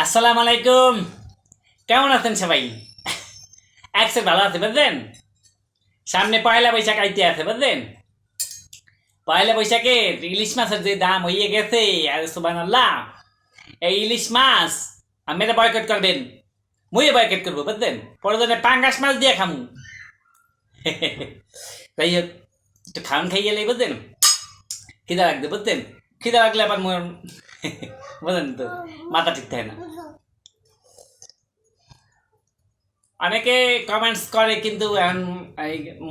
আসসালামু আলাইকুম। কেমন আছেন সবাই? একসে ভালো আছে বুঝলেন? সামনে পয়লা বৈশাখ আইতে আছে বুঝলেন? পয়লা বৈশাখে ইলিশ মাছের যে দাম হইয়ে গেছে, আর সুবহানাল্লাহ, এই ইলিশ মাছ আপনারা বয়কট করবেন, মুইও বয়কট করবো বুঝলেন? প্রয়োজনে পাঙ্গাস মাছ দিয়ে খামু। তাই হোক, একটু খাওয়ান খাইয়ে গেলেই বুঝলেন, খিদা লাগবে বুঝলেন? খিদা লাগলে আবার মোর বুঝলেন তো, মাথা ঠিক থাকে না। অনেকে কমেন্টস করে কিন্তু এখন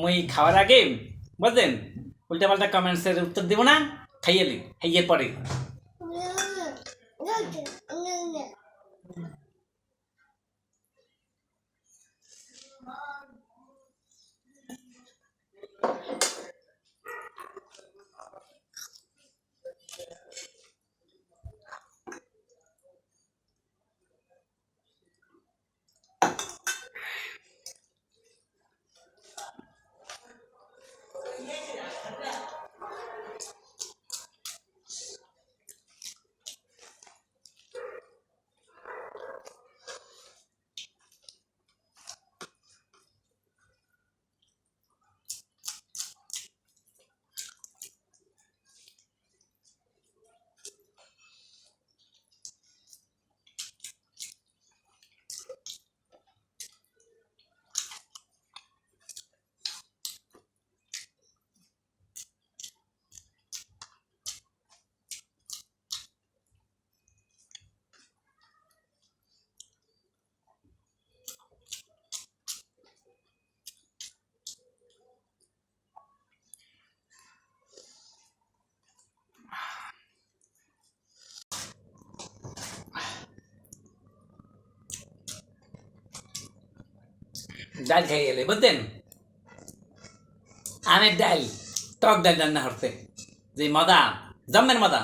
মুই খাওয়ার আগে বুঝলেন উল্টাপাল্টা কমেন্টসের উত্তর দিব না, খাইয়ে নি খাইয়ে পরে। ডাল খাইয়ে গেলে বুঝলেন, আমের ডাল, টক ডাল রান্না হচ্ছে, যে মজা, জম্মের মজা।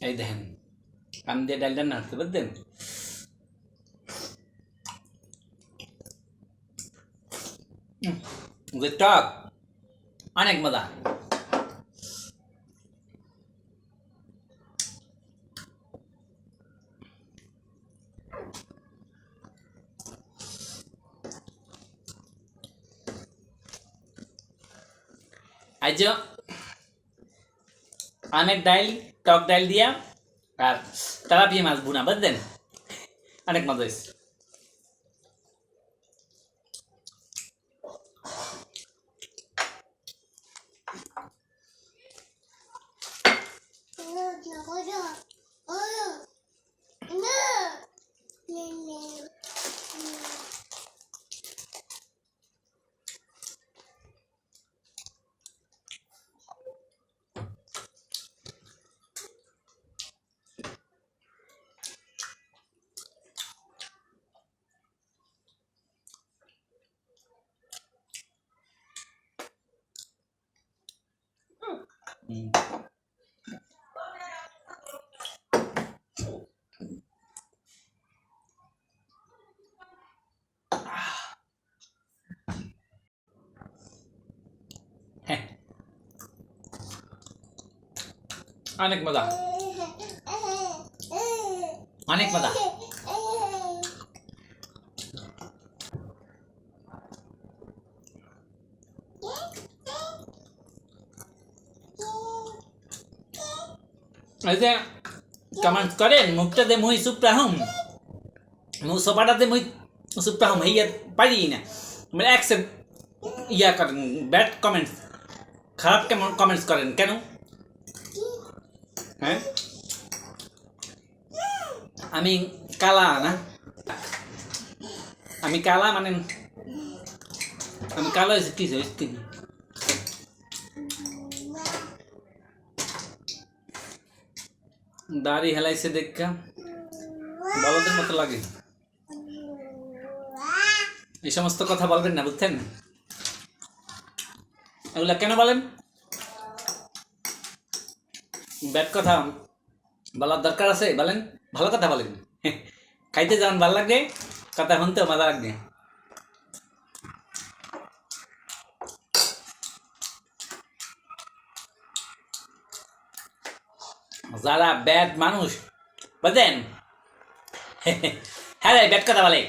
এই দেখেন, আম দিয়ে ডাল রান্না হচ্ছে বুঝলেন। যে টক, অনেক মজা। আজ আমের ডাল, টক ডাল দিয়া আর তেলাপিয়া মাছ ভুনা বুঝলেন, অনেক মজা হয়েছে। হ্যাঁ, অনেক মজা, অনেক মজা। এই যে কমেন্ট করেন মুখটাতে মুই চুপ রাহুম, মু সোফাটাতে মুই চুপ রাহুম, হইয়া পারি না মানে অ্যাকসেপ্ট ইয়া করেন, ব্যাড কমেন্টস, খারাপ কেমন কমেন্টস করেন কেন? হ্যাঁ, আমি কালা না, আমি কালা মানে আমি কালো হয়েছে কি হয়েছে, দাড়ি হেলাইছে দেখা বলদের মতো লাগে। এই সমস্ত কথা বলবেন না বুঝছেন, এগুলা কেন বলেন? ব্যাড কথা বলার দরকার আছে? বলেন, ভালো কথা বলেন। খাইতে যান ভালো লাগবে, কথা শুনতেও মজা লাগবে। যারা ব্যাড মানুষ বুঝলেন হ্যাঁ রে ব্যাড কথা বলে